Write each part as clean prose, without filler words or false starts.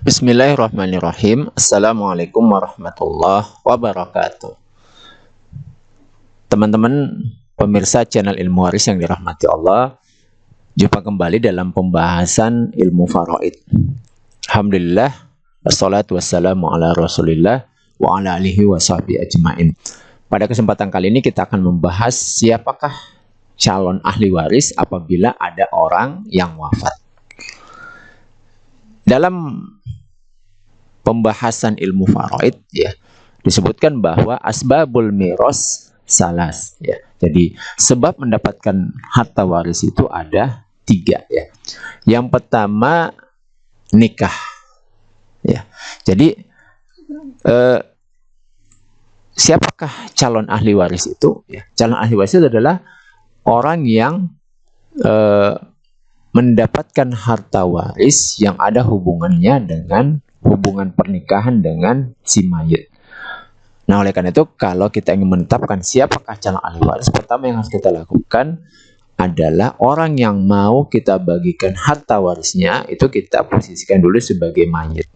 Bismillahirrahmanirrahim. Assalamualaikum warahmatullahi wabarakatuh. Teman-teman pemirsa channel Ilmu Waris yang dirahmati Allah, jumpa kembali dalam pembahasan ilmu faraid. Alhamdulillah, wassalatu wassalamu ala rasulillah wa ala alihi wa sahbihi ajma'in. Pada kesempatan kali ini kita akan membahas siapakah calon ahli waris apabila ada orang yang wafat. Dalam pembahasan ilmu faraid ya disebutkan bahwa asbabul miros salas ya. Jadi sebab mendapatkan harta waris itu ada 3 ya. Yang pertama nikah ya. Jadi siapakah calon ahli waris itu ya? Calon ahli waris itu adalah orang yang mendapatkan harta waris yang ada hubungannya dengan hubungan pernikahan dengan si mayit. Nah, oleh karena itu kalau kita ingin menetapkan siapakah calon ahli waris, pertama yang harus kita lakukan adalah orang yang mau kita bagikan harta warisnya itu kita posisikan dulu sebagai mayit.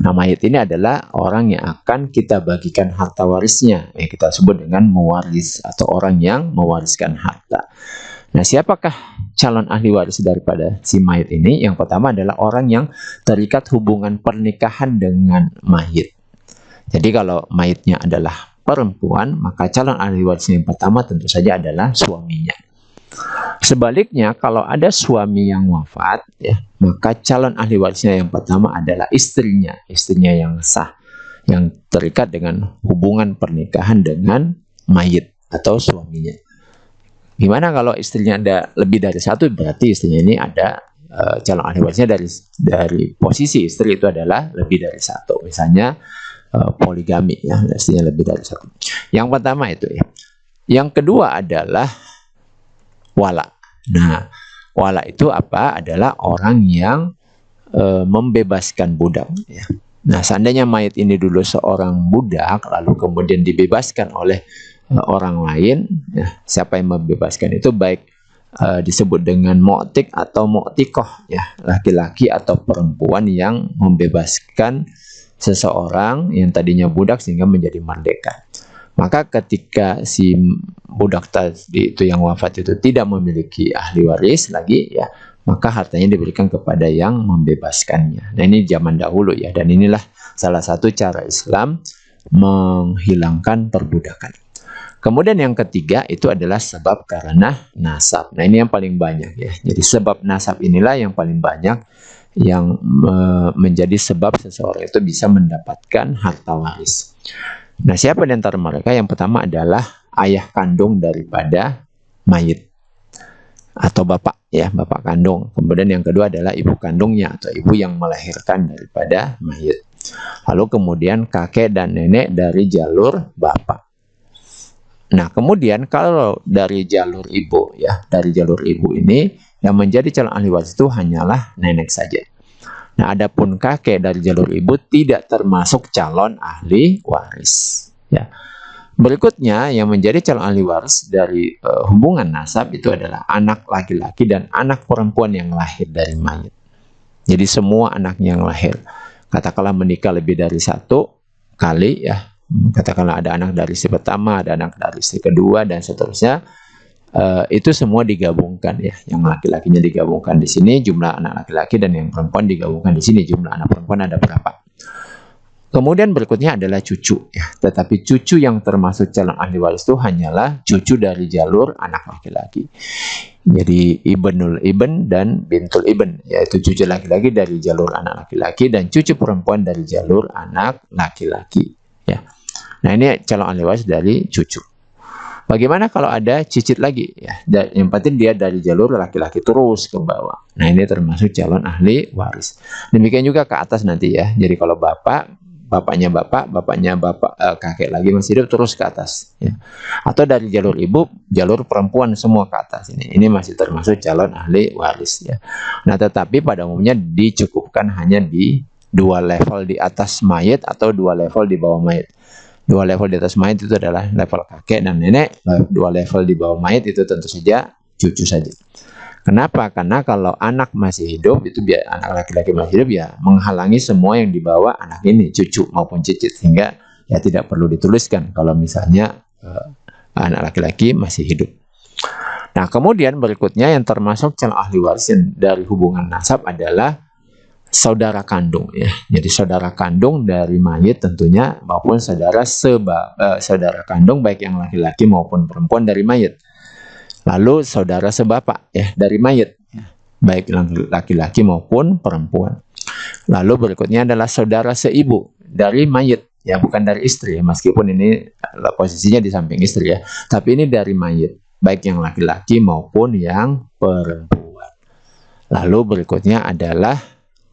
Nah, mayit ini adalah orang yang akan kita bagikan harta warisnya, yang kita sebut dengan mewaris atau orang yang mewariskan harta. Nah, siapakah calon ahli waris daripada si mayit ini? Yang pertama adalah orang yang terikat hubungan pernikahan dengan mayit. Jadi kalau mayitnya adalah perempuan, maka calon ahli waris yang pertama tentu saja adalah suaminya. Sebaliknya, kalau ada suami yang wafat, ya, maka calon ahli warisnya yang pertama adalah istrinya yang sah, yang terikat dengan hubungan pernikahan dengan mayit atau suaminya. Gimana kalau istrinya ada lebih dari satu? Berarti istrinya ini ada calon ahli warisnya dari posisi istri itu adalah lebih dari satu. Misalnya poligami ya, istrinya lebih dari satu. Yang pertama itu ya. Yang kedua adalah wala. Nah, wala itu apa? Adalah orang yang membebaskan budak ya. Nah, seandainya mayit ini dulu seorang budak lalu kemudian dibebaskan oleh orang lain ya, siapa yang membebaskan itu baik disebut dengan mu'tik atau mu'tikoh ya, laki-laki atau perempuan yang membebaskan seseorang yang tadinya budak sehingga menjadi merdeka. Maka ketika si budak tadi itu yang wafat itu tidak memiliki ahli waris lagi ya, maka hartanya diberikan kepada yang membebaskannya. Nah, ini zaman dahulu ya, dan inilah salah satu cara Islam menghilangkan perbudakan. Kemudian yang ketiga itu adalah sebab karena nasab. Nah, ini yang paling banyak ya. Jadi sebab nasab inilah yang paling banyak yang menjadi sebab seseorang itu bisa mendapatkan harta waris. Nah, siapa di antara mereka? Yang pertama adalah ayah kandung daripada mayit atau bapak ya, bapak kandung. Kemudian yang kedua adalah ibu kandungnya atau ibu yang melahirkan daripada mayit. Lalu kemudian kakek dan nenek dari jalur bapak. Nah, kemudian kalau dari jalur ibu ya, dari jalur ibu ini yang menjadi calon ahli waris itu hanyalah nenek saja. Nah, adapun kakek dari jalur ibu tidak termasuk calon ahli waris ya. Berikutnya yang menjadi calon ahli waris dari hubungan nasab itu adalah anak laki-laki dan anak perempuan yang lahir dari mayit. Jadi semua anaknya yang lahir. Katakanlah menikah lebih dari satu kali ya. Katakanlah ada anak dari istri pertama, ada anak dari istri kedua, dan seterusnya. Itu semua digabungkan ya. Yang laki-lakinya digabungkan di sini jumlah anak laki-laki, dan yang perempuan digabungkan di sini jumlah anak perempuan ada berapa. Kemudian berikutnya adalah cucu ya. Tetapi cucu yang termasuk calon ahli waris itu hanyalah cucu dari jalur anak laki-laki. Jadi ibnul ibn dan bintul ibn, yaitu cucu laki-laki dari jalur anak laki-laki dan cucu perempuan dari jalur anak laki-laki ya. Nah, ini calon ahli waris dari cucu. Bagaimana kalau ada cicit lagi ya? Yang penting dia dari jalur laki-laki terus ke bawah. Nah, ini termasuk calon ahli waris. Demikian juga ke atas nanti ya. Jadi kalau bapaknya bapak, kakek lagi masih hidup terus ke atas ya. Atau dari jalur ibu, jalur perempuan semua ke atas ini. Ini masih termasuk calon ahli waris ya. Nah, tetapi pada umumnya dicukupkan hanya di 2 level di atas mayit atau 2 level di bawah mayit. 2 level di atas mayit itu adalah level kakek dan nenek. 2 level di bawah mayit itu tentu saja cucu saja. Kenapa? Karena kalau anak masih hidup, itu biar anak laki-laki masih hidup ya menghalangi semua yang dibawa anak ini, cucu maupun cicit, sehingga ya tidak perlu dituliskan kalau misalnya anak laki-laki masih hidup. Nah, kemudian berikutnya yang termasuk calon ahli waris dari hubungan nasab adalah saudara kandung ya. Jadi saudara kandung dari mayit tentunya maupun saudara kandung baik yang laki-laki maupun perempuan dari mayit. Lalu saudara sebapak ya dari mayit, baik laki-laki maupun perempuan. Lalu berikutnya adalah saudara seibu dari mayit, ya bukan dari istri ya, meskipun ini posisinya di samping istri ya, tapi ini dari mayit, baik yang laki-laki maupun yang perempuan. Lalu berikutnya adalah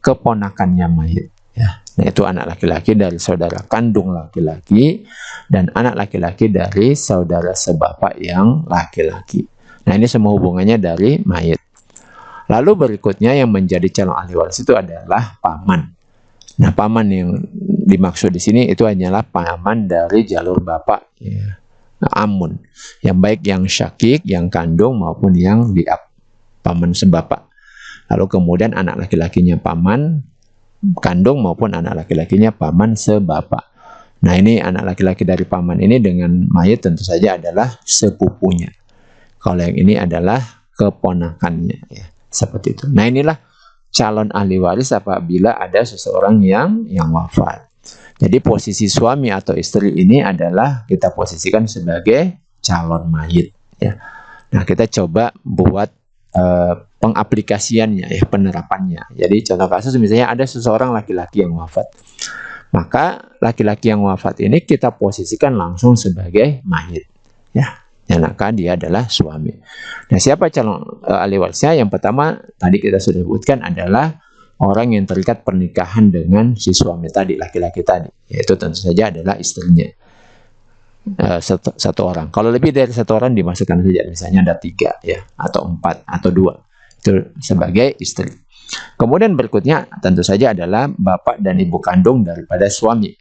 keponakannya mayit. Ya, yaitu anak laki-laki dari saudara kandung laki-laki dan anak laki-laki dari saudara sebapak yang laki-laki. Nah, ini semua hubungannya dari mayit. Lalu berikutnya yang menjadi calon ahli waris itu adalah paman. Nah, paman yang dimaksud di sini itu hanyalah paman dari jalur bapak, ya. Amun, yang baik yang syakik, yang kandung maupun yang diab, paman sebapak. Lalu kemudian anak laki-lakinya paman kandung maupun anak laki-lakinya paman sebapak. Nah, ini anak laki-laki dari paman ini dengan mayit tentu saja adalah sepupunya. Kalau yang ini adalah keponakannya ya, seperti itu. Nah, inilah calon ahli waris apabila ada seseorang yang wafat. Jadi posisi suami atau istri ini adalah kita posisikan sebagai calon mayit ya. Nah, kita coba buat pengaplikasiannya ya, penerapannya. Jadi contoh kasus misalnya ada seseorang laki-laki yang wafat. Maka laki-laki yang wafat ini kita posisikan langsung sebagai mayit ya. Maka dia adalah suami. Nah, siapa calon ahli warisnya? Yang pertama tadi kita sudah sebutkan adalah orang yang terikat pernikahan dengan si suami tadi, laki-laki tadi, yaitu tentu saja adalah istrinya. Satu orang. Kalau lebih dari satu orang dimasukkan saja, misalnya ada 3 ya, atau 4 atau 2, itu sebagai istri. Kemudian berikutnya tentu saja adalah bapak dan ibu kandung daripada suami.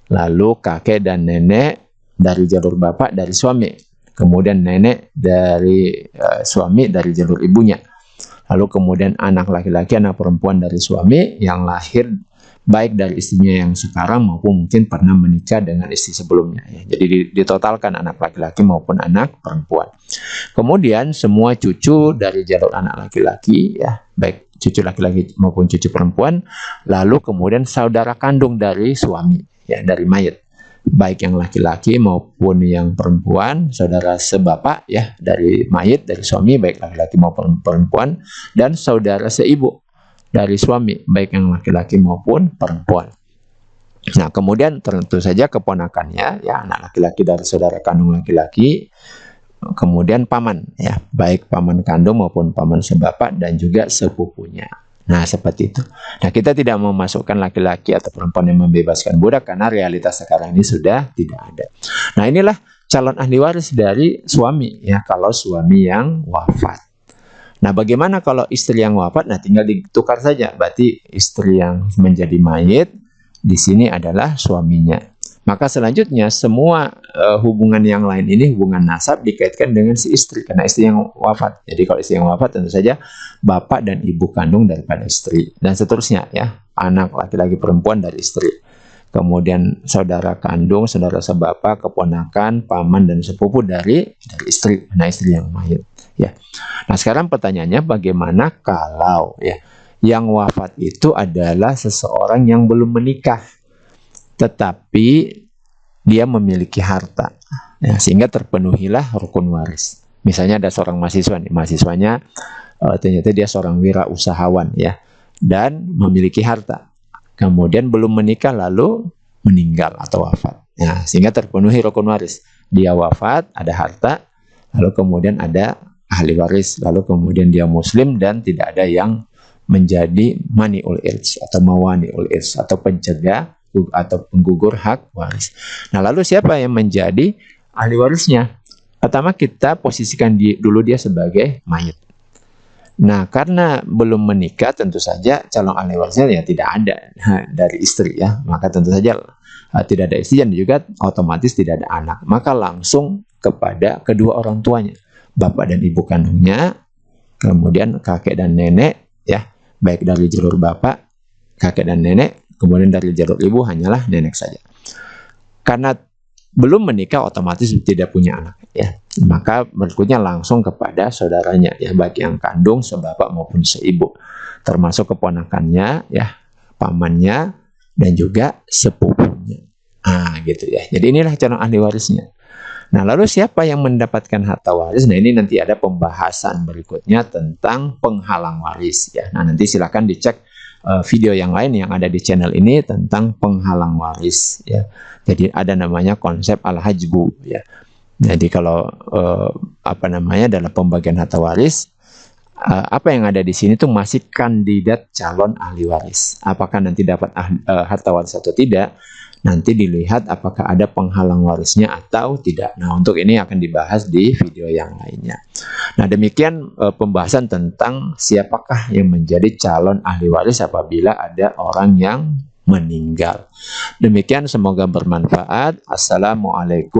Lalu kakek dan nenek dari jalur bapak dari suami. Kemudian nenek dari suami dari jalur ibunya. Lalu kemudian anak laki-laki, anak perempuan dari suami yang lahir baik dari istrinya yang sekarang maupun mungkin pernah menikah dengan istri sebelumnya. Ya. Jadi ditotalkan anak laki-laki maupun anak perempuan. Kemudian semua cucu dari jalur anak laki-laki, ya baik cucu laki-laki maupun cucu perempuan. Lalu kemudian saudara kandung dari suami, ya dari mayit. Baik yang laki-laki maupun yang perempuan, saudara sebapak ya dari mayit, dari suami, baik laki-laki maupun perempuan, dan saudara seibu dari suami, baik yang laki-laki maupun perempuan. Nah, kemudian tentu saja keponakannya, ya anak laki-laki dari saudara kandung laki-laki, kemudian paman, ya baik paman kandung maupun paman sebapak dan juga sepupunya. Nah, seperti itu. Nah, kita tidak memasukkan laki-laki atau perempuan yang membebaskan budak karena realitas sekarang ini sudah tidak ada. Nah, inilah calon ahli waris dari suami ya, kalau suami yang wafat. Nah, bagaimana kalau istri yang wafat? Nah, tinggal ditukar saja. Berarti istri yang menjadi mayit di sini adalah suaminya. Maka selanjutnya semua hubungan yang lain ini, hubungan nasab dikaitkan dengan si istri karena istri yang wafat. Jadi kalau istri yang wafat tentu saja bapak dan ibu kandung daripada istri dan seterusnya ya, anak laki-laki perempuan dari istri. Kemudian saudara kandung, saudara sebapak, keponakan, paman dan sepupu dari istri, nah istri yang mayit ya. Nah, sekarang pertanyaannya bagaimana kalau ya yang wafat itu adalah seseorang yang belum menikah tetapi dia memiliki harta ya, sehingga terpenuhilah rukun waris. Misalnya ada seorang mahasiswa nih, mahasiswanya ternyata dia seorang wirausahawan ya dan memiliki harta. Kemudian belum menikah lalu meninggal atau wafat. Ya, sehingga terpenuhi rukun waris. Dia wafat, ada harta, lalu kemudian ada ahli waris, lalu kemudian dia muslim dan tidak ada yang menjadi mani'ul irs atau mawani'ul irs atau pencegah atau penggugur hak waris. Nah, lalu siapa yang menjadi ahli warisnya? Pertama kita posisikan dulu dia sebagai mayit. Nah, karena belum menikah tentu saja calon ahli warisnya ya tidak ada dari istri ya. Maka tentu saja tidak ada istri dan juga otomatis tidak ada anak. Maka langsung kepada kedua orang tuanya, bapak dan ibu kandungnya, kemudian kakek dan nenek, ya, baik dari jalur bapak, kakek dan nenek, kemudian dari jalur ibu hanyalah nenek saja. Karena belum menikah otomatis tidak punya anak, ya, maka berikutnya langsung kepada saudaranya, ya, baik yang kandung, sebapak maupun seibu, termasuk keponakannya, ya, pamannya, dan juga sepupunya. Gitu ya. Jadi inilah calon ahli warisnya. Nah, lalu siapa yang mendapatkan harta waris? Nah, ini nanti ada pembahasan berikutnya tentang penghalang waris, ya. Nah, nanti silakan dicek video yang lain yang ada di channel ini tentang penghalang waris, ya. Jadi ada namanya konsep al-hajbu, ya. Jadi kalau dalam pembagian harta waris, apa yang ada di sini tuh masih kandidat calon ahli waris. Apakah nanti dapat harta waris atau tidak? Nanti dilihat apakah ada penghalang warisnya atau tidak. Nah, untuk ini akan dibahas di video yang lainnya. Nah, demikian pembahasan tentang siapakah yang menjadi calon ahli waris apabila ada orang yang meninggal. Demikian, semoga bermanfaat. Assalamualaikum.